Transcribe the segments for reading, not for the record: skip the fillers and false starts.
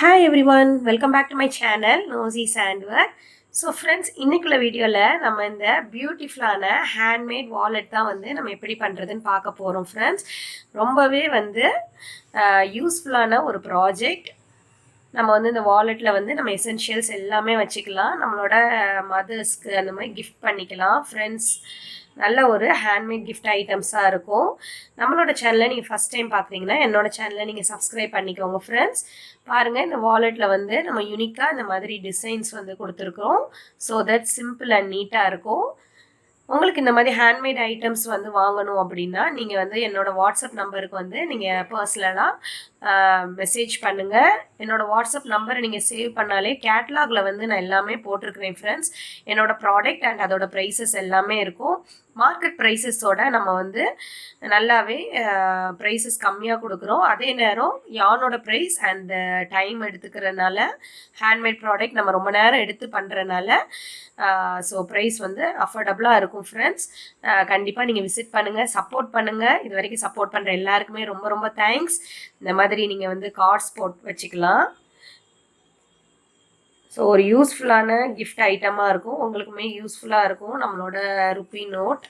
Hi everyone, welcome back to my channel Nosy Sandwork. So friends இன்னைக்குள்ள வீடியோவில் நம்ம இந்த பியூட்டிஃபுல்லான ஹேண்ட்மேட் வாலெட் தான் வந்து நம்ம எப்படி பண்ணுறதுன்னு பார்க்க போகிறோம் ஃப்ரெண்ட்ஸ். ரொம்பவே வந்து யூஸ்ஃபுல்லான ஒரு ப்ராஜெக்ட். நம்ம வந்து இந்த வாலெட்டில் வந்து நம்ம எசென்ஷியல்ஸ் எல்லாமே வச்சுக்கலாம். நம்மளோட மதர்ஸ்க்கு அந்த மாதிரி கிஃப்ட் பண்ணிக்கலாம். ஃப்ரெண்ட்ஸ், நல்ல ஒரு ஹேண்ட்மேட் கிஃப்ட் ஐட்டம்ஸாக இருக்கும். நம்மளோட சேனலை நீங்கள் ஃபஸ்ட் டைம் பார்க்குறீங்கன்னா என்னோட சேனலை நீங்கள் சப்ஸ்கிரைப் பண்ணிக்கோங்க ஃப்ரெண்ட்ஸ். பாருங்கள், இந்த வாலெட்டில் வந்து நம்ம யூனிக்காக இந்த மாதிரி டிசைன்ஸ் வந்து கொடுத்துருக்குறோம். ஸோ தட் சிம்பிள் அண்ட் நீட்டாக இருக்கும். உங்களுக்கு இந்த மாதிரி ஹேண்ட்மேட் ஐட்டம்ஸ் வந்து வாங்கணும் அப்படின்னா நீங்கள் வந்து என்னோடய வாட்ஸ்அப் நம்பருக்கு வந்து நீங்கள் பர்சனலாக மெசேஜ் பண்ணுங்கள். என்னோடய வாட்ஸ்அப் நம்பரை நீங்கள் சேவ் பண்ணாலே கேட்லாகில் வந்து நான் எல்லாமே போட்டிருக்கிறேன் ஃப்ரெண்ட்ஸ். என்னோடய ப்ராடக்ட் அண்ட் அதோட ப்ரைஸஸ் எல்லாமே இருக்கும். மார்க்கெட் ப்ரைஸஸோட நம்ம வந்து நல்லாவே ப்ரைஸஸ் கம்மியாக கொடுக்குறோம். அதே நேரம் யானோட ப்ரைஸ் அண்ட் டைம் எடுத்துக்கிறதுனால ஹேண்ட்மேட் ப்ராடக்ட் நம்ம ரொம்ப நேரம் எடுத்து பண்ணுறதுனால ஸோ ப்ரைஸ் வந்து அஃபோர்டபுளாக இருக்கும் ஃப்ரெண்ட்ஸ். கண்டிப்பாக நீங்கள் விசிட் பண்ணுங்கள், சப்போர்ட் பண்ணுங்கள். இது வரைக்கும் சப்போர்ட் பண்ணுற எல்லாருக்குமே ரொம்ப ரொம்ப தேங்க்ஸ். இந்த மாதிரி நீங்கள் வந்து கார்ட்ஸ் போட்டு வச்சுக்கலாம். ஸோ ஒரு யூஸ்ஃபுல்லான கிஃப்ட் ஐட்டமாக இருக்கும், உங்களுக்குமே யூஸ்ஃபுல்லாக இருக்கும். நம்மளோட ருப்பி நோட்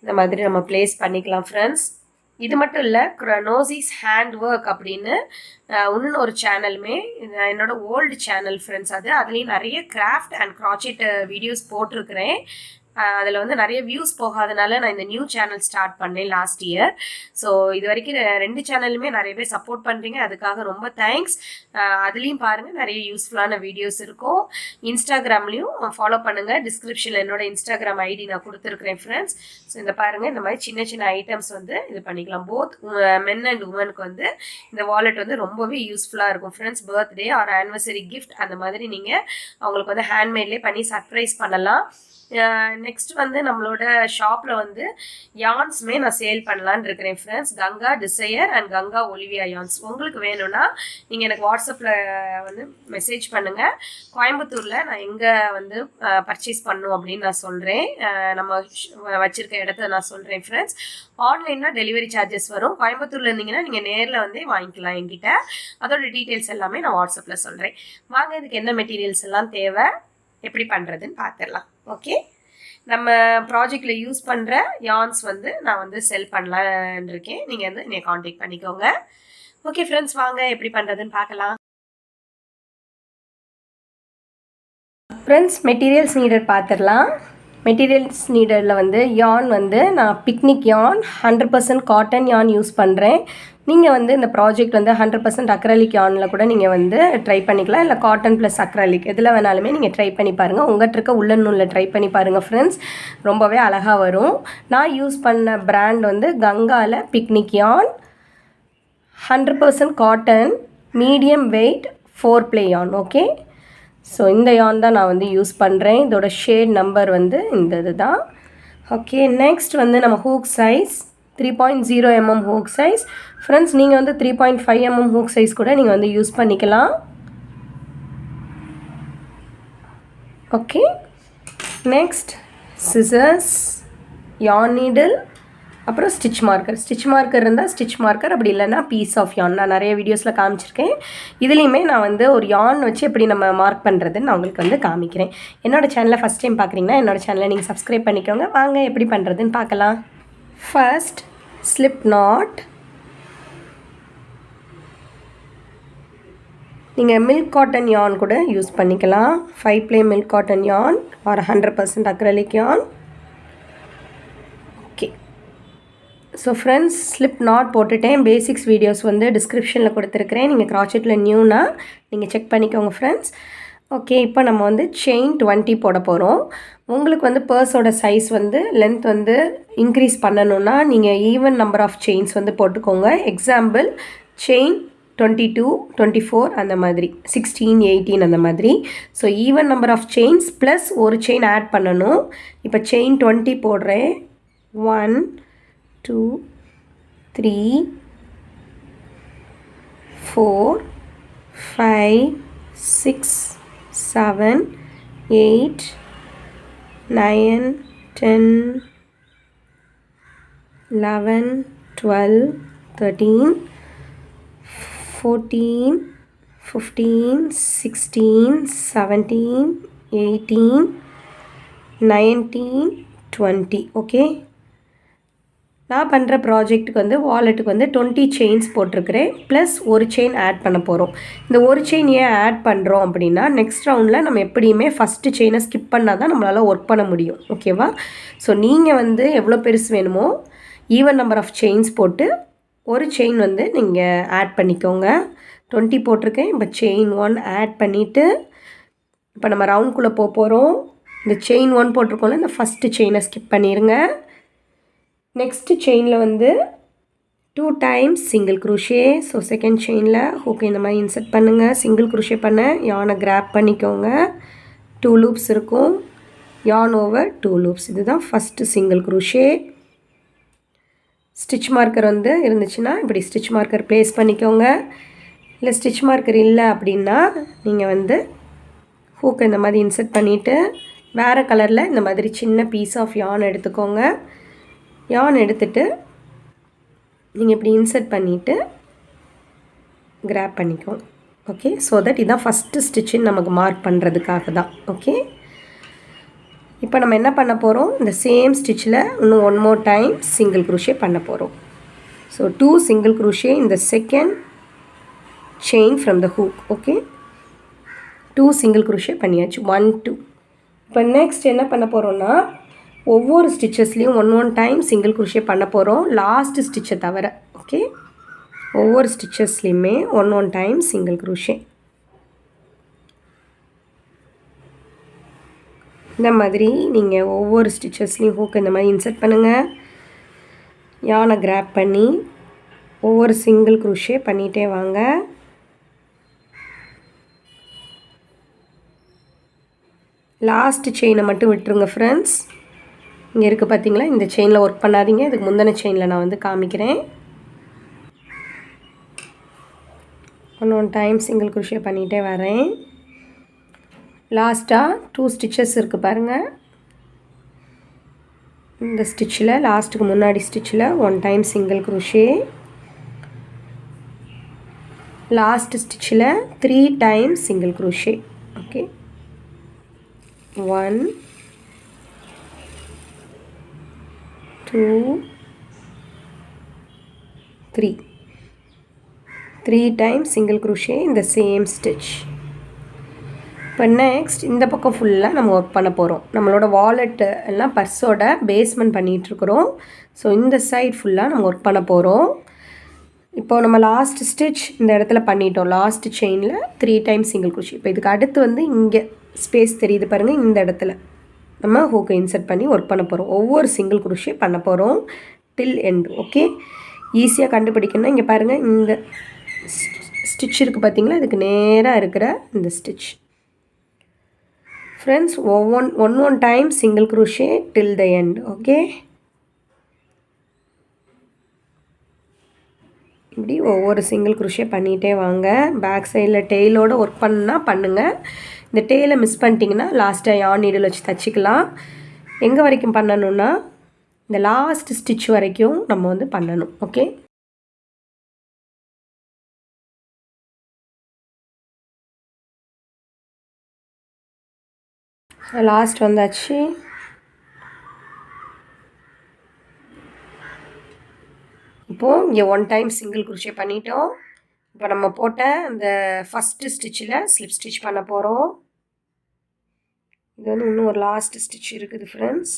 இந்த மாதிரி நம்ம ப்ளேஸ் பண்ணிக்கலாம் ஃப்ரெண்ட்ஸ். இது மட்டும் இல்லை, நோசிஸ் ஹேண்ட் ஒர்க் அப்படின்னு இன்னொன்று ஒரு சேனலுமே என்னோட ஓல்டு சேனல் ஃப்ரெண்ட்ஸ். அதுலேயும் நிறைய கிராஃப்ட் அண்ட் க்ராச்செட் வீடியோஸ் போட்டிருக்கிறேன். அதில் வந்து நிறைய வியூஸ் போகாதனால நான் இந்த நியூ சேனல் ஸ்டார்ட் பண்ணேன் லாஸ்ட் இயர். ஸோ இது வரைக்கும் 2 சேனலுமே நிறைய பேர் சப்போர்ட் பண்ணுறீங்க, அதுக்காக ரொம்ப தேங்க்ஸ். அதுலேயும் பாருங்கள், நிறைய யூஸ்ஃபுல்லான வீடியோஸ் இருக்கும். இன்ஸ்டாகிராம்லேயும் ஃபாலோ பண்ணுங்கள். டிஸ்கிரிப்ஷனில் என்னோட இன்ஸ்டாகிராம் ஐடி நான் கொடுத்துருக்குறேன் ஃப்ரெண்ட்ஸ். ஸோ இந்த பாருங்கள், இந்த மாதிரி சின்ன சின்ன ஐட்டம்ஸ் வந்து இது பண்ணிக்கலாம். போத் மென் அண்ட் உமனுக்கு வந்து இந்த வாலெட் வந்து ரொம்பவே யூஸ்ஃபுல்லாக இருக்கும் friends. Birthday R anniversary gift அந்த மாதிரி நீங்கள் அவங்களுக்கு வந்து ஹேண்ட்மேட்லேயே பண்ணி சர்ப்ரைஸ் பண்ணலாம். நெக்ஸ்ட் வந்து நம்மளோட ஷாப்பில் வந்து யான்ஸுமே நான் சேல் பண்ணலான்னு இருக்கிறேன் friends. Ganga desire and Ganga Olivia yarns உங்களுக்கு வேணும்னா நீங்கள் எனக்கு வாட்ஸ்அப்பில் வந்து மெசேஜ் பண்ணுங்கள். கோயம்புத்தூரில் நான் எங்கே வந்து பர்ச்சேஸ் பண்ணும் அப்படின்னு நான் சொல்கிறேன். நம்ம வச்சுருக்க இடத்த நான் சொல்கிறேன் ஃப்ரெண்ட்ஸ். ஆன்லைன்னா டெலிவரி சார்ஜஸ் வரும். கோயம்புத்தூரில் இருந்தீங்கன்னா நீங்கள் நேரில் வந்து வாங்கிக்கலாம் என்கிட்ட. அதோட டீட்டெயில்ஸ் எல்லாமே நான் வாட்ஸ்அப்பில் சொல்கிறேன். வாங்க, இதுக்கு என்ன மெட்டீரியல்ஸ் எல்லாம் தேவை, எப்படி பண்ணுறதுன்னு பார்த்துடலாம். ஓகே, நம்ம ப்ராஜெக்டில் யூஸ் பண்ணுற யான்ஸ் வந்து நான் வந்து செல் பண்ணலான்னு இருக்கேன். நீங்கள் வந்து என்னை காண்டாக்ட் பண்ணிக்கோங்க. ஓகே ஃப்ரெண்ட்ஸ், வாங்க எப்படி பண்ணுறதுன்னு பார்க்கலாம். ஃப்ரெண்ட்ஸ், மெட்டீரியல்ஸ் நீடட் பார்த்துடலாம். மெட்டீரியல்ஸ் நீடடில் வந்து யான் வந்து நான் பிக்னிக் யான் 100% காட்டன் யான் யூஸ் பண்ணுறேன். நீங்கள் வந்து இந்த ப்ராஜெக்ட் வந்து 100% அக்ரலிக் யானில் கூட நீங்கள் வந்து ட்ரை பண்ணிக்கலாம். இல்லை காட்டன் ப்ளஸ் அக்ரலிக் எதில் வேணாலுமே நீங்கள் ட்ரை பண்ணி பாருங்கள். உங்கள்கிட்ட இருக்க உள்ளன் நூலில் ட்ரை பண்ணி பாருங்கள் ஃப்ரெண்ட்ஸ், ரொம்பவே அழகாக வரும். நான் யூஸ் பண்ண பிராண்ட் வந்து கங்காவில் பிக்னிக் யான் 100% காட்டன் மீடியம் வெயிட் 4 ப்ளே யான். ஓகே, ஸோ இந்த யான் தான் நான் வந்து யூஸ் பண்ணுறேன். இதோட ஷேட் நம்பர் வந்து இந்த இது தான். ஓகே, நெக்ஸ்ட் வந்து நம்ம hook size 3.0 mm hook size friends. நீங்கள் வந்து 3.5 mm ஹூக் சைஸ் கூட நீங்கள் வந்து யூஸ் பண்ணிக்கலாம். ஓகே, நெக்ஸ்ட் சிசர்ஸ், யான் நீடில், அப்புறம் ஸ்டிச் மார்க்கர் இருந்தால் ஸ்டிச் மார்க்கர், அப்படி இல்லைன்னா பீஸ் ஆஃப் யான். நான் நிறைய வீடியோஸில் காமிச்சிருக்கேன். இதுலேயுமே நான் வந்து ஒரு யான் வச்சு எப்படி நம்ம மார்க் பண்ணுறதுன்னு நான் உங்களுக்கு வந்து காமிக்கிறேன். என்னோடய சேனலை ஃபஸ்ட் டைம் பார்க்குறீங்கன்னா என்னோடய சேனலை நீங்கள் சப்ஸ்கிரைப் பண்ணிக்கோங்க. வாங்க எப்படி பண்ணுறதுன்னு பார்க்கலாம். First slip not. நீங்கள் மில்க் காட்டன் யான் கூட யூஸ் பண்ணிக்கலாம். 5 ப்ளே மில்க் காட்டன் யான் ஆர் 100% அக்ரலிக் யான். Okay, so friends, slip not போட்டுட்டேன். பேசிக்ஸ் வீடியோஸ் வந்து டிஸ்கிரிப்ஷனில் கொடுத்துருக்குறேன். நீங்கள் க்ராச்செட்டில் நியூனா நீங்கள் செக் பண்ணிக்கோங்க ஃப்ரெண்ட்ஸ். ஓகே, இப்போ நம்ம வந்து செயின் 20 போட போகிறோம். உங்களுக்கு வந்து பர்ஸோட சைஸ் வந்து லென்த் வந்து இன்க்ரீஸ் பண்ணணுன்னா நீங்கள் ஈவன் நம்பர் ஆஃப் செயின்ஸ் வந்து போட்டுக்கோங்க. எக்ஸாம்பிள், செயின் 22, 24 அந்த மாதிரி, 16, 18 அந்த மாதிரி. So even number of chains plus ஒரு செயின் ஆட் பண்ணணும். இப்போ செயின் 20 போடுறேன். 1 2 3 4 5 6 7 8 9 10 11 12 13 14, 15, 16, 17, 18, 19, 20. ஓகே, நான் பண்ணுற ப்ராஜெக்ட்டுக்கு வந்து வாலெட்டுக்கு வந்து 20 செயின்ஸ் போட்டிருக்கிறேன், ப்ளஸ் ஒரு செயின் ஆட் பண்ண போகிறோம். இந்த ஒரு செயின் ஏன் ஆட் பண்ணுறோம் அப்படின்னா, நெக்ஸ்ட் ரவுண்டில் நம்ம எப்படியுமே ஃபஸ்ட்டு செயினை ஸ்கிப் பண்ணால் தான் நம்மளால் ஒர்க் பண்ண முடியும். ஓகேவா? ஸோ நீங்கள் வந்து எவ்வளோ பெருசு வேணுமோ ஈவன் நம்பர் ஆஃப் செயின்ஸ் போட்டு ஒரு செயின் வந்து நீங்கள் ஆட் பண்ணிக்கோங்க. 20 போட்டிருக்கேன். இப்போ செயின் 1 ஆட் பண்ணிவிட்டு இப்போ நம்ம ரவுண்ட்குள்ளே போகிறோம். இந்த செயின் 1 போட்டிருக்கோம்ல, இந்த ஃபஸ்ட்டு செயினை ஸ்கிப் பண்ணிடுங்க. நெக்ஸ்ட்டு செயினில் வந்து 2 times single crochet. So second செயினில் ஹூக்கை இந்த மாதிரி இன்சர்ட் பண்ணுங்கள். சிங்கிள் குரூஷே பண்ண யானை கிராப் பண்ணிக்கோங்க. 2 லூப்ஸ் இருக்கும். Yarn over 2 loops. இதுதான் first single crochet. Stitch marker வந்து இருந்துச்சுன்னா இப்படி ஸ்டிச் மார்க்கர் ப்ளேஸ் பண்ணிக்கோங்க. இல்லை ஸ்டிச் மார்க்கர் இல்லை அப்படின்னா நீங்கள் வந்து ஹூக்கை இந்த மாதிரி இன்சர்ட் பண்ணிவிட்டு வேறு கலரில் இந்த மாதிரி சின்ன பீஸ் ஆஃப் யான் எடுத்துக்கோங்க. யான் எடுத்துகிட்டு நீங்கள் இப்படி இன்சர்ட் பண்ணிவிட்டு கிராப் பண்ணிக்கோங்க. ஓகே, ஸோ தட் இதுதான் ஃபஸ்ட்டு ஸ்டிச்சுன்னு நமக்கு மார்க் பண்ணுறதுக்காக தான். ஓகே, இப்போ நம்ம என்ன பண்ண போகிறோம், இந்த சேம் ஸ்டிச்சில் இன்னும் 1 more டைம் சிங்கிள் குரூஷே பண்ண போகிறோம். ஸோ 2 சிங்கிள் குரூஷே இந்த second chain from the hook. Okay, 2 single crochet பண்ணியாச்சு. 1 2. இப்போ நெக்ஸ்ட் என்ன பண்ண போகிறோன்னா, ஒவ்வொரு ஸ்டிச்சஸ்லேயும் 1 டைம் சிங்கிள் குரூஷே பண்ண போகிறோம், லாஸ்ட் ஸ்டிச்சை தவிர. ஓகே, ஒவ்வொரு ஸ்டிச்சஸ்லேயுமே 1 டைம் சிங்கிள் குரூஷே. இந்த மாதிரி நீங்கள் ஒவ்வொரு ஸ்டிச்சஸ்லேயும் ஹூக் இந்த மாதிரி இன்சர்ட் பண்ணுங்கள். யானை கிராப் பண்ணி ஒவ்வொரு சிங்கிள் குரூஷே பண்ணிகிட்டே வாங்க. லாஸ்ட் செயினை மட்டும் விட்டுருங்க ஃப்ரெண்ட்ஸ். இங்கே இருக்குது பார்த்தீங்களா, இந்த செயினில் ஒர்க் பண்ணாதீங்க. இதுக்கு முந்தின செயினில் நான் வந்து காமிக்கிறேன். 1 டைம் சிங்கிள் குரூஷே பண்ணிகிட்டே வரேன். லாஸ்ட்டாக 2 ஸ்டிச்சஸ் இருக்குது பாருங்கள். இந்த ஸ்டிச்சில் லாஸ்ட்டுக்கு முன்னாடி ஸ்டிச்சில் 1 டைம் சிங்கிள் குரூஷே. லாஸ்ட் ஸ்டிச்சில் 3 time single crochet. Okay, 1 2 3 times single crochet இந்த சேம் ஸ்டிச். இப்போ நெக்ஸ்ட் இந்த பக்கம் ஃபுல்லாக நம்ம ஒர்க் பண்ண போகிறோம். நம்மளோட வாலெட்டு எல்லாம் பர்ஸோட பேஸ்மெண்ட் பண்ணிகிட்ருக்குறோம். ஸோ இந்த சைட் ஃபுல்லாக நம்ம ஒர்க் பண்ண போகிறோம். இப்போ நம்ம லாஸ்ட் ஸ்டிச் இந்த இடத்துல பண்ணிட்டோம். லாஸ்ட் செயினில் 3 டைம்ஸ் சிங்கிள் குரூஷே. இப்போ இதுக்கு அடுத்து வந்து இங்கே ஸ்பேஸ் தெரியுது பாருங்கள், இந்த இடத்துல நம்ம ஹூக்கை இன்சர்ட் பண்ணி ஒர்க் பண்ண போகிறோம். ஒவ்வொரு சிங்கிள் குரூஷே பண்ண போகிறோம் டில் எண்டு. ஓகே, ஈஸியாக கண்டுபிடிக்கணும்னா இங்கே பாருங்கள், இந்த ஸ்டிச் இருக்குது பார்த்தீங்களா, இதுக்கு நேராக இருக்கிற இந்த stitch. Friends, one time single crochet till the end. Okay, இப்படி ஒவ்வொரு சிங்கிள் குரூஷே பண்ணிகிட்டே வாங்க. பேக் சைடில் டெய்லோடு ஒர்க் பண்ணால் பண்ணுங்கள். இந்த டெய்லை மிஸ் பண்ணிட்டீங்கன்னா லாஸ்ட்டாக யான் நீடில் வச்சு தைச்சிக்கலாம். எங்கே வரைக்கும் பண்ணணுன்னா இந்த லாஸ்ட் ஸ்டிச் வரைக்கும் நம்ம வந்து பண்ணணும். ஓகே, லாஸ்ட் வந்தாச்சு. இப்போது இங்கே 1 டைம் சிங்கிள் குரூஷே பண்ணிட்டோம். இப்போ நம்ம போட்ட அந்த ஃபஸ்ட்டு ஸ்டிச்சில் ஸ்லிப் ஸ்டிச் பண்ண போகிறோம். இது வந்து இன்னும் ஒரு லாஸ்ட் ஸ்டிச் இருக்குது ஃப்ரெண்ட்ஸ்.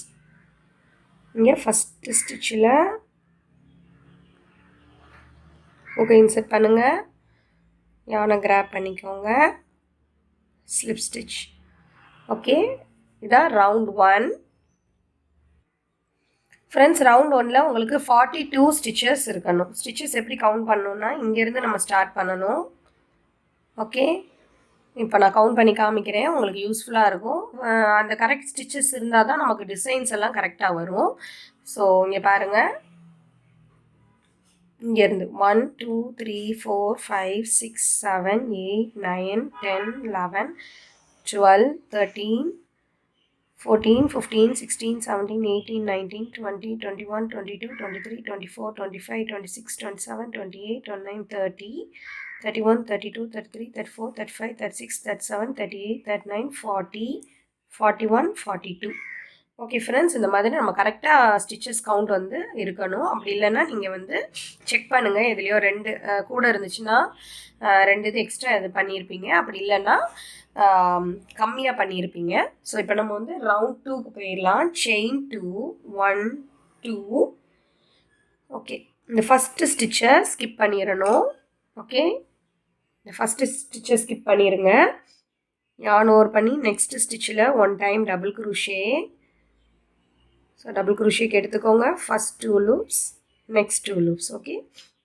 இங்கே ஃபஸ்ட்டு ஸ்டிச்சில் ஓகே இன்சர்ட் பண்ணுங்கள். யானை கிராப் பண்ணிக்கோங்க. Slip stitch. ஓகே, இதான் ரவுண்ட் 1. ஃப்ரெண்ட்ஸ், ரவுண்ட் 1ல் உங்களுக்கு 42 ஸ்டிச்சஸ் இருக்கணும். ஸ்டிச்சஸ் எப்படி கவுண்ட் பண்ணணுன்னா இங்கேருந்து நம்ம ஸ்டார்ட் பண்ணணும். ஓகே, இப்போ நான் கவுண்ட் பண்ணி காமிக்கிறேன், உங்களுக்கு யூஸ்ஃபுல்லாக இருக்கும். அந்த கரெக்ட் ஸ்டிச்சஸ் இருந்தால் தான் நமக்கு டிசைன்ஸ் எல்லாம் கரெக்டாக வரும். ஸோ இங்கே பாருங்கள், இங்கேருந்து 1 2 3 4 5 6 7 8 9 10 11 12 13 14 15 16 17 18 19 20 21 22 23 24 25 26 27 28 29 30 31, 32, 33, 34, 35, 36, 37, 38, 39, 40, 41, 42. ஓகே ஃப்ரெண்ட்ஸ், இந்த மாதிரி நம்ம கரெக்டாக ஸ்டிச்சஸ் கவுண்ட் வந்து இருக்கணும். அப்படி இல்லைன்னா நீங்கள் வந்து செக் பண்ணுங்கள், எதுலேயோ 2 கூட இருந்துச்சுன்னா 2 இது எக்ஸ்ட்ரா இது பண்ணியிருப்பீங்க, அப்படி இல்லைன்னா கம்மியாக பண்ணியிருப்பீங்க. ஸோ இப்போ நம்ம வந்து ரவுண்ட் 2க்கு போயிடலாம். செயின் 2, 1, 2. ஓகே, இந்த ஃபஸ்ட்டு ஸ்டிச்சை ஸ்கிப் பண்ணிடணும். ஓகே, இந்த ஃபஸ்ட்டு ஸ்டிச்சை ஸ்கிப் பண்ணிடுங்க. yarn over பண்ணி நெக்ஸ்ட் ஸ்டிச்சில் 1 time double crochet. So double குரூஷேக்கு எடுத்துக்கோங்க. First 2 loops, next 2 loops. Okay,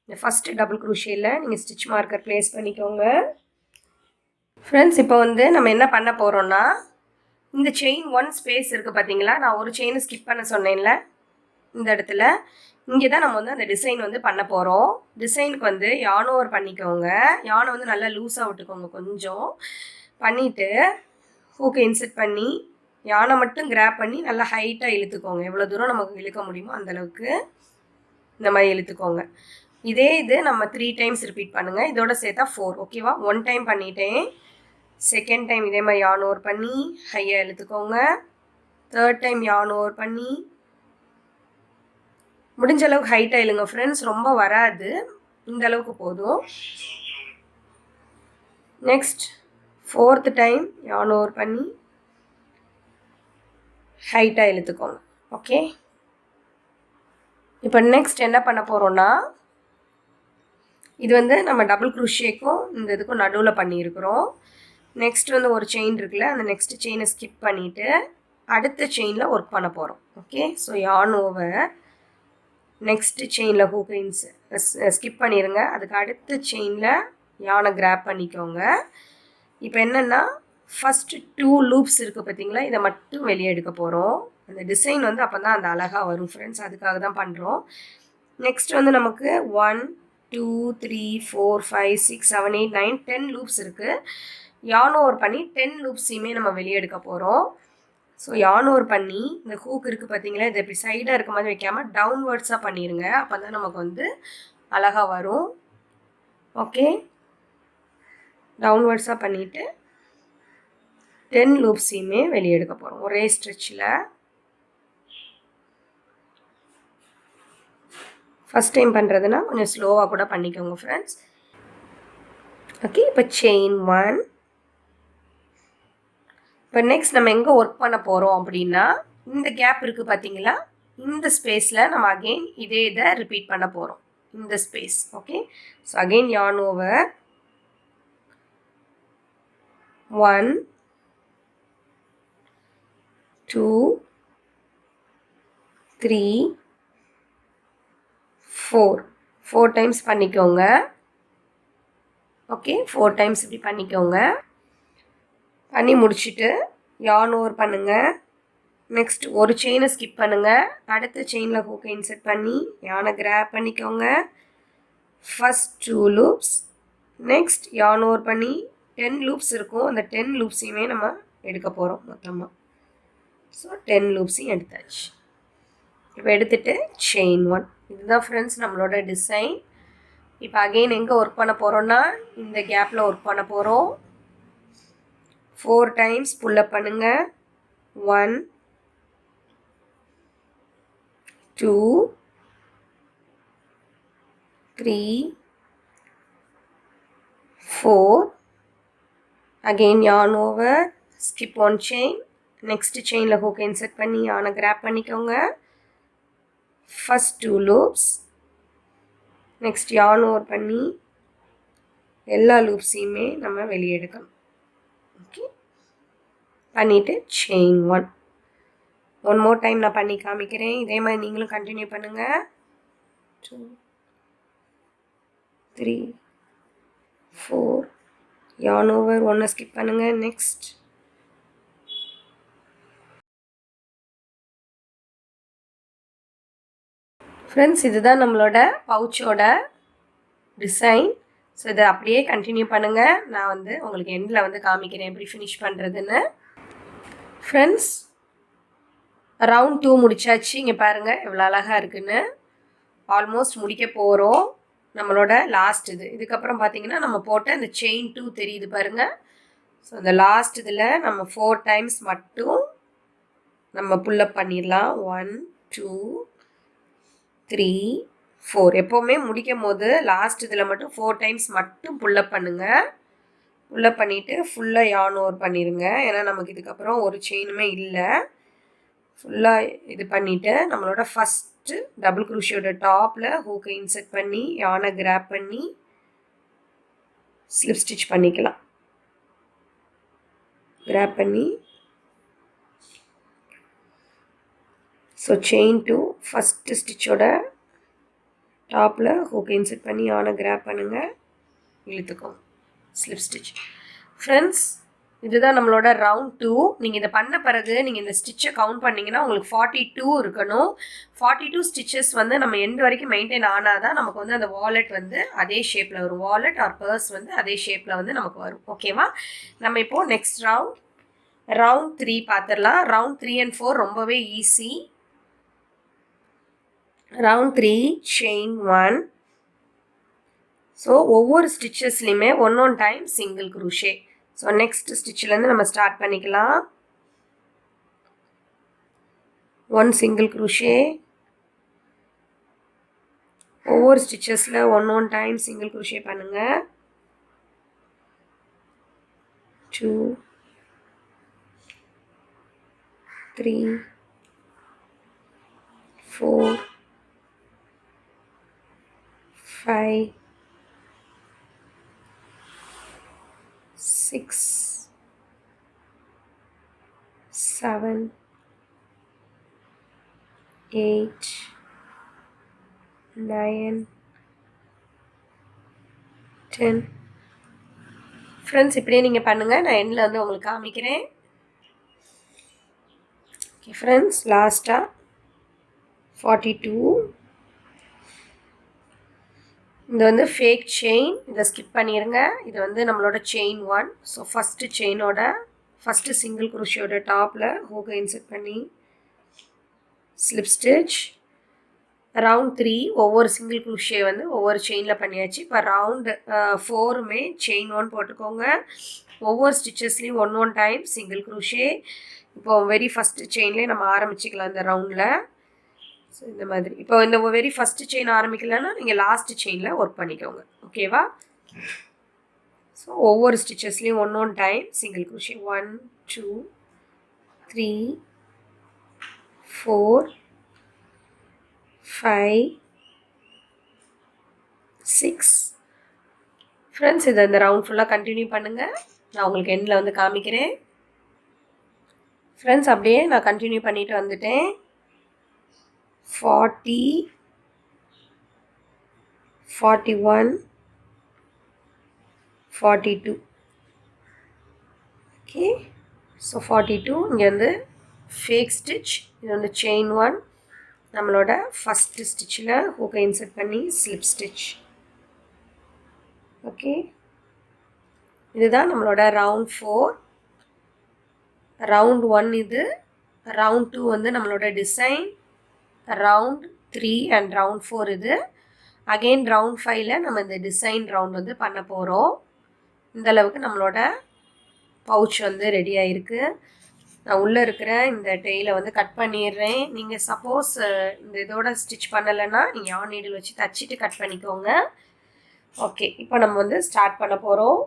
இந்த ஃபஸ்ட்டு டபுள் குரூஷேயில் நீங்கள் ஸ்டிச் மார்க்கர் ப்ளேஸ் பண்ணிக்கோங்க. ஃப்ரெண்ட்ஸ், இப்போ வந்து நம்ம என்ன பண்ண போகிறோன்னா, இந்த செயின் 1 ஸ்பேஸ் இருக்குது பார்த்தீங்களா, நான் ஒரு செயினை ஸ்கிப் பண்ண சொன்னேன்ல, இந்த இடத்துல இங்கே தான் நம்ம வந்து அந்த டிசைன் வந்து பண்ண போகிறோம். டிசைனுக்கு வந்து yarn over பண்ணிக்கோங்க. yarn வந்து நல்லா லூஸாக விட்டுக்கோங்க கொஞ்சம். பண்ணிவிட்டு ஹூக்கை இன்செர்ட் பண்ணி யானை மட்டும் கிராப் பண்ணி நல்லா ஹைட்டாக இழுத்துக்கோங்க. எவ்வளோ தூரம் நமக்கு இழுக்க முடியுமோ அந்தளவுக்கு இந்த மாதிரி இழுத்துக்கோங்க. இதே இது நம்ம 3 டைம்ஸ் ரிப்பீட் பண்ணுங்கள். இதோட சேர்த்தா 4. ஓகேவா? 1 டைம் பண்ணிட்டேன். செகண்ட் டைம் இதே மாதிரி yarn over பண்ணி ஹையாக இழுத்துக்கோங்க. தேர்ட் டைம் yarn over பண்ணி முடிஞ்ச அளவுக்கு ஹைட்டாக இழுங்க ஃப்ரெண்ட்ஸ், ரொம்ப வராது, இந்த அளவுக்கு போதும். Next fourth time yarn over பண்ணி ஹைட்டாக இழுத்துக்கோங்க. ஓகே, இப்போ நெக்ஸ்ட் என்ன பண்ண போகிறோன்னா, இது வந்து நம்ம டபுள் குரூஷேக்கும் இந்த இதுக்கும் நடுவில் பண்ணியிருக்கிறோம். நெக்ஸ்ட் வந்து ஒரு செயின் இருக்குல்ல, அந்த நெக்ஸ்ட் செயினை ஸ்கிப் பண்ணிவிட்டு அடுத்த செயினில் ஒர்க் பண்ண போகிறோம். Okay, so yarn over next செயினில் ஹூக் ஸ்கிப் பண்ணிடுங்க. அதுக்கு அடுத்த செயினில் யானை கிராப் பண்ணிக்கோங்க. இப்போ என்னென்னா, ஃபஸ்ட்டு 2 லூப்ஸ் இருக்குது பார்த்தீங்களா, இதை மட்டும் வெளியே எடுக்க போகிறோம். அந்த டிசைன் வந்து அப்போ தான் அந்த அழகாக வரும் ஃப்ரெண்ட்ஸ், அதுக்காக தான் பண்ணுறோம். நெக்ஸ்ட் வந்து நமக்கு 1, 2, 3, 4, 5, 6, 7, 8, 9, 10 லூப்ஸ் இருக்குது. yarn over பண்ணி 10 லூப்ஸையுமே நம்ம வெளியே எடுக்க போகிறோம். ஸோ yarn over பண்ணி இந்த ஹூக் இருக்குது பார்த்தீங்களா, இதை இப்படி சைடாக இருக்க மாதிரி வைக்காமல் டவுன்வர்ட்ஸாக பண்ணிடுங்க. அப்போ தான் நமக்கு வந்து அழகாக வரும். ஓகே, டவுன்வர்ட்ஸாக பண்ணிவிட்டு 10 லூப்ஸையுமே வெளியே எடுக்க போகிறோம் ஒரே ஸ்ட்ரெச்சில். ஃபஸ்ட் டைம் பண்ணுறதுனா கொஞ்சம் ஸ்லோவாக கூட பண்ணிக்கோங்க ஃப்ரெண்ட்ஸ். ஓகே, இப்போ செயின் 1. இப்போ நெக்ஸ்ட் நம்ம எங்கே ஒர்க் பண்ண போகிறோம் அப்படின்னா, இந்த கேப் இருக்குது பார்த்தீங்களா, இந்த ஸ்பேஸில் நம்ம அகெயின் இதே இதை ரிப்பீட் பண்ண போகிறோம், இந்த space. Okay, so again yarn over 1, 2, 3, 4 times பண்ணிக்கோங்க. ஓகே, 4 டைம்ஸ் இப்படி பண்ணிக்கோங்க. பண்ணி முடிச்சுட்டு yarn over பண்ணுங்கள். நெக்ஸ்ட் ஒரு செயினை ஸ்கிப் பண்ணுங்கள். அடுத்த செயினில் ஹூக்கை இன்செர்ட் பண்ணி யானை கிராப் பண்ணிக்கோங்க. First 2 loops. Next yarn over பண்ணி 10 லூப்ஸ் இருக்கும், அந்த 10 லூப்ஸையுமே நம்ம எடுக்க போகிறோம் மொத்தமாக. ஸோ 10 லூப்ஸையும் எடுத்தாச்சு. இப்போ எடுத்துகிட்டு செயின் 1. இதுதான் ஃப்ரெண்ட்ஸ் நம்மளோட டிசைன். இப்போ அகெயின் எங்கே ஒர்க் பண்ண போகிறோன்னா, இந்த கேப்பில் ஒர்க் பண்ண போகிறோம். 4 டைம்ஸ் புல்லப் பண்ணுங்கள். 1, 2, 3, 4. Again yarn over, skip 1 chain. Next செயினில் ஹூக்கை இன்செர்ட் பண்ணி யானை கிராப் பண்ணிக்கோங்க. First 2 loops. Next yarn over பண்ணி எல்லா லூப்ஸையுமே நம்ம வெளியே எடுக்கணும். ஓகே, பண்ணிவிட்டு செயின் 1. ஒன் மோர் டைம் நான் பண்ணி காமிக்கிறேன். இதே மாதிரி நீங்களும் கண்டினியூ பண்ணுங்கள். 2, 3, 4. yarn over 1 ஸ்கிப் பண்ணுங்கள். நெக்ஸ்ட் ஃப்ரெண்ட்ஸ், இதுதான் நம்மளோட பவுச்சோட டிசைன். ஸோ இதை அப்படியே கண்டினியூ பண்ணுங்கள். நான் வந்து உங்களுக்கு எண்டில் வந்து காமிக்கிறேன் எப்படி ஃபினிஷ் பண்ணுறதுன்னு. ஃப்ரெண்ட்ஸ், ரவுண்ட் 2 முடிச்சாச்சு. இங்கே பாருங்கள் எவ்வளோ அழகாக இருக்குன்னு. ஆல்மோஸ்ட் முடிக்க போகிறோம். நம்மளோட லாஸ்ட் இதுக்கப்புறம் பார்த்தீங்கன்னா நம்ம போட்ட இந்த செயின் 2 தெரியுது பாருங்கள். ஸோ இந்த லாஸ்ட் இதில் நம்ம 4 டைம்ஸ் மட்டும் நம்ம புல்லப் பண்ணிடலாம். 1 2 3 4. எப்போவுமே முடிக்கும் போது லாஸ்ட் இதில் மட்டும் 4 டைம்ஸ் மட்டும் புல்லப் பண்ணுங்கள். புல்லப் பண்ணிவிட்டு ஃபுல்லாக யார்ன் ஓவர் பண்ணிடுங்க. ஏன்னா நமக்கு இதுக்கப்புறம் ஒரு செயினுமே இல்லை. ஃபுல்லாக இது பண்ணிவிட்டு நம்மளோட ஃபஸ்ட்டு டபுள் குரூஷியோட டாப்பில் ஹூக்கை இன்செர்ட் பண்ணி யானை கிராப் பண்ணி ஸ்லிப் ஸ்டிச் பண்ணிக்கலாம். கிராப் பண்ணி ஸோ செயின் 2 ஃபஸ்ட்டு ஸ்டிச்சோட டாப்பில் ஹூக்கை இன்செர்ட் பண்ணி யானை கிராப் பண்ணுங்கள், இழுத்துக்கோங்க, ஸ்லிப் ஸ்டிச். ஃப்ரெண்ட்ஸ், இதுதான் நம்மளோட ரவுண்ட் 2. நீங்கள் இதை பண்ண பிறகு நீங்கள் இந்த ஸ்டிச்சை கவுண்ட் பண்ணிங்கன்னா உங்களுக்கு 42 இருக்கணும். 42 ஸ்டிச்சஸ் வந்து நம்ம எண்ட் வரைக்கும் மெயின்டைன் ஆனால் தான் நமக்கு வந்து அந்த வாலெட் வந்து அதே ஷேப்பில் வரும். வாலெட் ஆர் பர்ஸ் வந்து அதே ஷேப்பில் வந்து நமக்கு வரும். ஓகேவா? நம்ம இப்போது நெக்ஸ்ட் ரவுண்ட் 3 பார்த்துடலாம். ரவுண்ட் 3 and 4 ரொம்பவே ஈஸி. Round 3 chain 1. ஸோ ஒவ்வொரு ஸ்டிச்சஸ்லையுமே 1 time single crochet. So next ஸ்டிச்சிலேருந்து நம்ம ஸ்டார்ட் பண்ணிக்கலாம். 1 சிங்கிள் குரூஷே. ஒவ்வொரு ஸ்டிச்சஸில் 1 டைம் சிங்கிள் குரூஷே பண்ணுங்கள். 2 3 4 5 6 7 8 9 10. ஃப்ரெண்ட்ஸ், இப்படியே நீங்கள் பண்ணுங்கள். நான் எண்டில் வந்து உங்களுக்கு காமிக்கிறேன். ஓகே ஃப்ரெண்ட்ஸ், லாஸ்ட்டாக 42. இது வந்து ஃபேக் செயின், இதை ஸ்கிப் பண்ணிடுங்க. இது வந்து நம்மளோட செயின் 1. ஸோ ஃபஸ்ட்டு செயினோட ஃபஸ்ட்டு சிங்கிள் குரூஷியோட டாப்பில் ஹூக்கை இன்செர்ட் பண்ணி ஸ்லிப் ஸ்டிச். ரவுண்ட் 3 ஒவ்வொரு சிங்கிள் குரூஷே வந்து ஒவ்வொரு செயினில் பண்ணியாச்சு. இப்போ ரவுண்டு 4மே செயின் 1 போட்டுக்கோங்க. ஒவ்வொரு ஸ்டிச்சஸ்லேயும் 1 டைம் சிங்கிள் குரூஷே. இப்போது வெரி ஃபஸ்ட்டு செயின்லேயே நம்ம ஆரம்பிச்சிக்கலாம் இந்த ரவுண்டில். ஸோ இந்த மாதிரி இப்போ இந்த வெரி ஃபஸ்ட்டு செயின் ஆரம்பிக்கலன்னா நீங்கள் லாஸ்ட்டு செயினில் ஒர்க் பண்ணிக்கோங்க. ஓகேவா? ஸோ ஒவ்வொரு ஸ்டிச்சஸ்லேயும் 1 டைம் சிங்கிள் குரூஷே. 1 2 3 4 5 6. ஃப்ரெண்ட்ஸ், இதை இந்த ரவுண்ட் ஃபுல்லாக கண்டினியூ பண்ணுங்கள். நான் உங்களுக்கு எண்டில் வந்து காமிக்கிறேன். ஃப்ரெண்ட்ஸ், அப்படியே நான் கண்டினியூ பண்ணிட்டு வந்துட்டேன். 40 41 42. ஓகே, ஸோ 42 இங்கே வந்து ஃபேக் ஸ்டிச். இது வந்து செயின் 1. நம்மளோட ஃபஸ்ட்டு ஸ்டிச்சில் ஹூக்கை இன்செர்ட் பண்ணி ஸ்லிப் ஸ்டிச். ஓகே, இதுதான் நம்மளோட ரவுண்ட் 4. ரவுண்ட் 1 இது. ரவுண்ட் 2 வந்து நம்மளோட டிசைன். ரவுண்ட் 3 அண்ட் ரவுண்ட் 4 இது. அகெயின் ரவுண்ட் 5ல நம்ம இந்த டிசைன் ரவுண்ட் வந்து பண்ண போகிறோம். இந்தளவுக்கு நம்மளோட பவுச் வந்து ரெடி ஆகிருக்கு. நான் உள்ளே இருக்கிற இந்த டெய்லை வந்து கட் பண்ணிடுறேன். நீங்கள் சப்போஸ் இந்த இதோட ஸ்டிச் பண்ணலைன்னா நீங்கள் ஆன் நீடில் வச்சு தச்சிட்டு கட் பண்ணிக்கோங்க. ஓகே, இப்போ நம்ம வந்து ஸ்டார்ட் பண்ண போகிறோம்.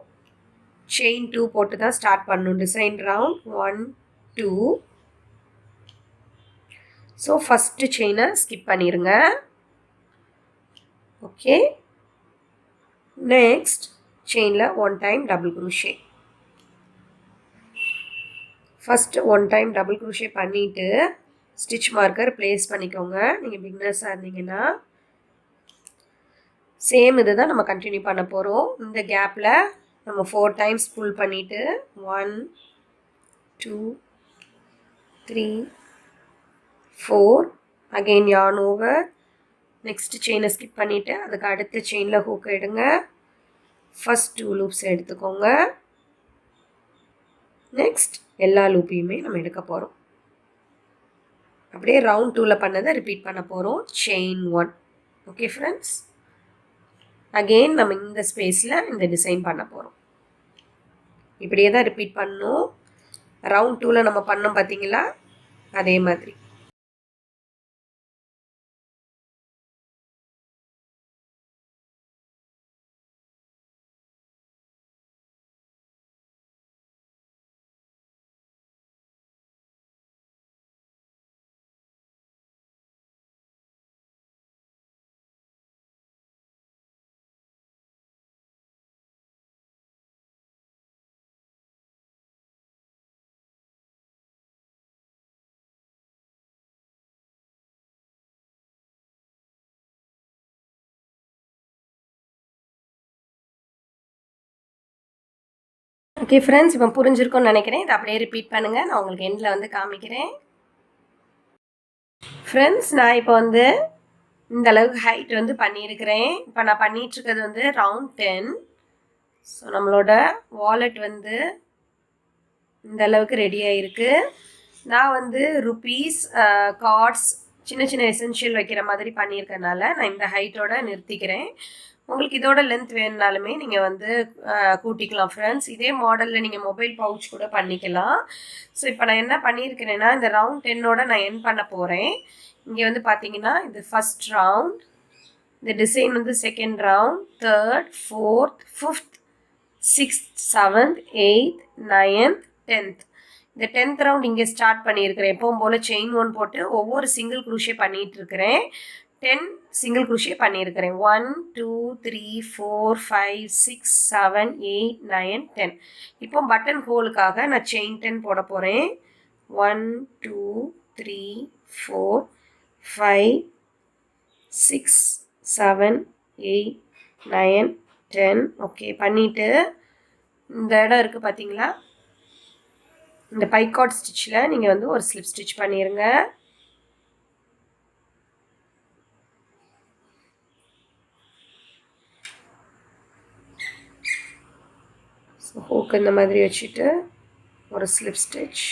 செயின் 2 போட்டு தான் ஸ்டார்ட் பண்ணணும் டிசைன் ரவுண்ட். 1 2. ஸோ ஃபஸ்ட்டு செயினை ஸ்கிப் பண்ணிடுங்க. ஓகே, நெக்ஸ்ட் செயினில் 1 time double crochet. First 1 time double crochet பண்ணிவிட்டு ஸ்டிச் மார்க்கர் ப்ளேஸ் பண்ணிக்கோங்க. நீங்கள் பிகினர்ஸாக இருந்தீங்கன்னா சேம் இது தான் நம்ம கண்டினியூ பண்ண போகிறோம். இந்த கேப்பில் நம்ம 4 டைம்ஸ் புல் பண்ணிவிட்டு 1 2 3 4 அகெயின் yarn ஓவர். நெக்ஸ்ட் செயினை ஸ்கிப் பண்ணிவிட்டு அதுக்கு அடுத்த செயினில் ஹூக் எடுங்க. ஃபஸ்ட் 2 லூப்ஸ் எடுத்துக்கோங்க. நெக்ஸ்ட் எல்லா லூப்பையுமே நம்ம எடுக்க போகிறோம். அப்படியே ரவுண்ட் 2ல் பண்ணதை ரிப்பீட் பண்ண போகிறோம். செயின் 1. ஓகே ஃப்ரெண்ட்ஸ், அகெயின் நம்ம இந்த ஸ்பேஸில் இந்த டிசைன் பண்ண போகிறோம். இப்படியே தான் ரிப்பீட் பண்ணணும். ரவுண்ட் 2ல் நம்ம பண்ணோம் பார்த்தீங்களா, அதே மாதிரி. ஓகே ஃப்ரெண்ட்ஸ், இப்போ புரிஞ்சிருக்கும்னு நினைக்கிறேன். இதை அப்படியே ரிப்பீட் பண்ணுங்கள். நான் உங்களுக்கு எண்டில் வந்து காமிக்கிறேன். ஃப்ரெண்ட்ஸ், நான் இப்போ வந்து இந்த அளவுக்கு ஹைட் வந்து பண்ணியிருக்கிறேன். இப்போ நான் பண்ணிகிட்ருக்கிறது வந்து ரவுண்ட் 10. ஸோ நம்மளோட வாலெட் வந்து இந்த அளவுக்கு ரெடி ஆகிருக்கு. நான் வந்து ருப்பீஸ், கார்ட்ஸ், சின்ன சின்ன எசென்ஷியல் வைக்கிற மாதிரி பண்ணியிருக்கனால நான் இந்த ஹைட்டோட நிறுத்திக்கிறேன். உங்களுக்கு இதோட லென்த் வேணுனாலுமே நீங்கள் வந்து கூட்டிக்கலாம் ஃப்ரெண்ட்ஸ். இதே மாடலில் நீங்கள் மொபைல் பவுச் கூட பண்ணிக்கலாம். ஸோ இப்போ நான் என்ன பண்ணியிருக்கிறேன்னா, இந்த ரவுண்ட் 10ஓட நான் என் பண்ண போகிறேன். இங்கே வந்து பார்த்தீங்கன்னா இது ஃபஸ்ட் ரவுண்ட், இந்த டிசைன் வந்து second round, third, fourth, fifth, 6th, 7th, 8th, 9th, 10th. இந்த 10th ரவுண்ட் இங்கே ஸ்டார்ட் பண்ணியிருக்கிறேன். எப்பவும் போல் செயின் 1 போட்டு ஒவ்வொரு சிங்கிள் குரூஷே பண்ணிகிட்டு இருக்கிறேன். 10 சிங்கிள் குரூஷே பண்ணியிருக்கிறேன். 1 2 3 4 5 6 7 8 9 10. இப்போ பட்டன் ஹோலுக்காக நான் செயின் 10 போட போகிறேன். 1 2 3 4 5 6 7 8 9 10. ஓகே, பண்ணிவிட்டு இந்த இடம் இருக்குது பார்த்தீங்களா, இந்த பைகாட் ஸ்டிச்சில் நீங்கள் வந்து ஒரு ஸ்லிப் ஸ்டிச் பண்ணிடுங்க. ஸோ ஹூக் இந்த மாதிரி வச்சுட்டு ஒரு slip stitch.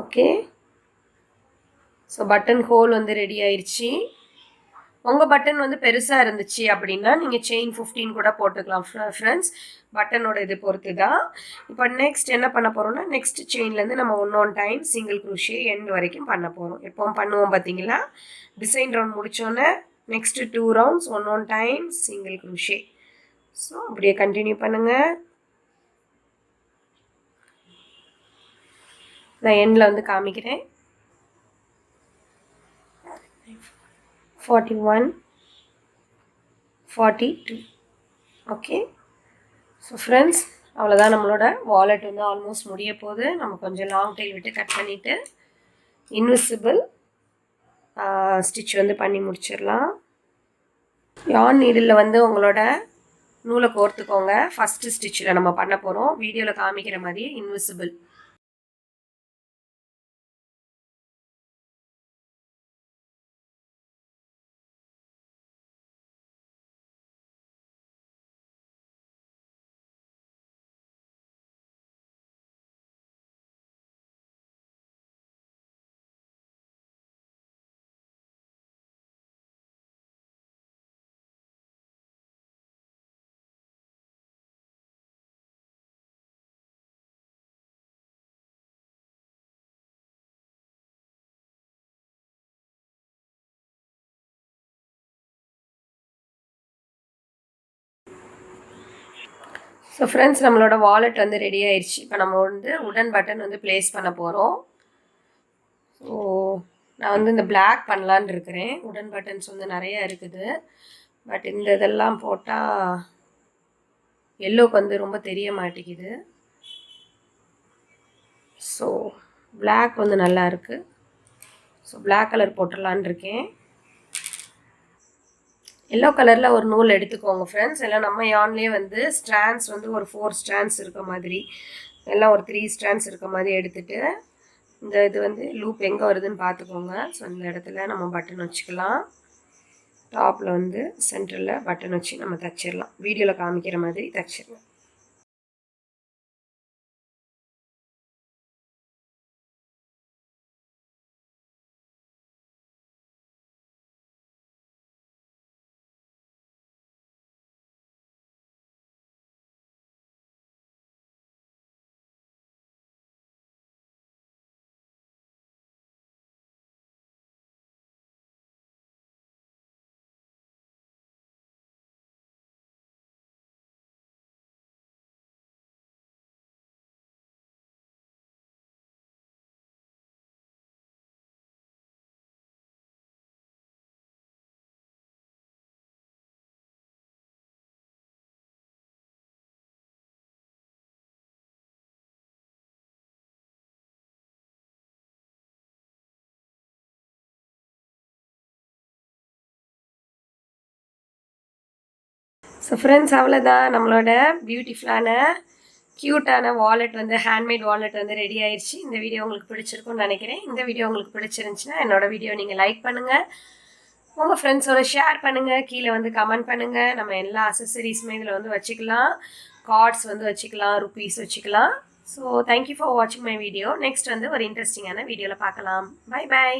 Okay, so button whole வந்து ரெடி ஆயிடுச்சு. உங்கள் பட்டன் வந்து பெருசாக இருந்துச்சு அப்படின்னா நீங்கள் செயின் 15 கூட போட்டுக்கலாம் ஃப்ரெண்ட்ஸ். பட்டனோட இது பொறுத்து தான். இப்போ நெக்ஸ்ட் என்ன பண்ண போகிறோம்னா, நெக்ஸ்ட் செயின்லேருந்து நம்ம 1 டைம் சிங்கிள் குரூஷே எண்ட் வரைக்கும் பண்ண போகிறோம். எப்பவும் பண்ணுவோம் பார்த்தீங்களா, டிசைன் ரவுண்ட் முடித்தோன்னே next 2 rounds 1 time single crochet. So அப்படியே கண்டினியூ பண்ணுங்கள். நான் எண்டில் வந்து காமிக்கிறேன். 41 42. ஓகே, ஸோ ஃப்ரெண்ட்ஸ், அவ்வளோதான். நம்மளோட வாலெட் வந்து ஆல்மோஸ்ட் முடிய போகுது. நம்ம கொஞ்சம் லாங் டைல் விட்டு கட் பண்ணிவிட்டு இன்விசிபிள் ஸ்டிச் வந்து பண்ணி முடிச்சிடலாம். யான் நீடில் வந்து உங்களோட நூலை கோர்த்துக்கோங்க. ஃபஸ்ட்டு ஸ்டிச்சில் நம்ம பண்ண போகிறோம். வீடியோவில் காமிக்கிற மாதிரி இன்விசிபிள். ஸோ ஃப்ரெண்ட்ஸ், நம்மளோட வாலெட் வந்து ரெடி ஆயிடுச்சு. இப்போ நம்ம வந்து உடன் பட்டன் வந்து ப்ளேஸ் பண்ண போகிறோம். ஸோ நான் வந்து இந்த பிளாக் பண்ணலான் இருக்கிறேன். உடன் பட்டன்ஸ் வந்து நிறையா இருக்குது. பட் இந்த இதெல்லாம் போட்டால் எல்லோக்கு வந்து ரொம்ப தெரிய மாட்டேங்குது. ஸோ பிளாக் வந்து நல்லா இருக்குது. ஸோ பிளாக் கலர் போட்டுடலான் இருக்கேன். எல்லோ கலரில் ஒரு நூல் எடுத்துக்கோங்க ஃப்ரெண்ட்ஸ். எல்லாம் நம்ம யான்லேயே வந்து ஸ்ட்ராண்ட்ஸ் வந்து ஒரு 4 ஸ்ட்ராண்ட்ஸ் இருக்க மாதிரி, எல்லாம் ஒரு 3 ஸ்ட்ராண்ட்ஸ் இருக்க மாதிரி எடுத்துகிட்டு இந்த இது வந்து லூப் எங்கே வருதுன்னு பார்த்துக்கோங்க. ஸோ இந்த இடத்துல நம்ம பட்டன் வச்சுக்கலாம். டாப்பில் வந்து சென்டரில் பட்டன் வச்சு நம்ம தைச்சிடலாம். வீடியோவில் காமிக்கிற மாதிரி தைச்சிடலாம். ஸோ ஃப்ரெண்ட்ஸ் அவ்வளோதான், நம்மளோட பியூட்டிஃபுல்லான க்யூட்டான வாலெட் வந்து ஹேண்ட்மேட் வாலெட் வந்து ரெடி ஆயிடுச்சு. இந்த வீடியோ உங்களுக்கு பிடிச்சிருக்கும்னு நினைக்கிறேன். இந்த வீடியோ உங்களுக்கு பிடிச்சிருந்துச்சுன்னா என்னோட வீடியோ நீங்கள் லைக் பண்ணுங்கள், உங்கள் ஃப்ரெண்ட்ஸோட ஷேர் பண்ணுங்கள், கீழே வந்து கமெண்ட் பண்ணுங்கள். நம்ம எல்லா அசசரிஸுமே இதில் வந்து வச்சுக்கலாம், கார்ட்ஸ் வந்து வச்சுக்கலாம், ருப்பீஸ் வச்சுக்கலாம். ஸோ தேங்க்யூ ஃபார் வாட்சிங் மை வீடியோ. நெக்ஸ்ட் வந்து ஒரு இன்ட்ரெஸ்டிங்கான வீடியோவில் பார்க்கலாம். Bye by.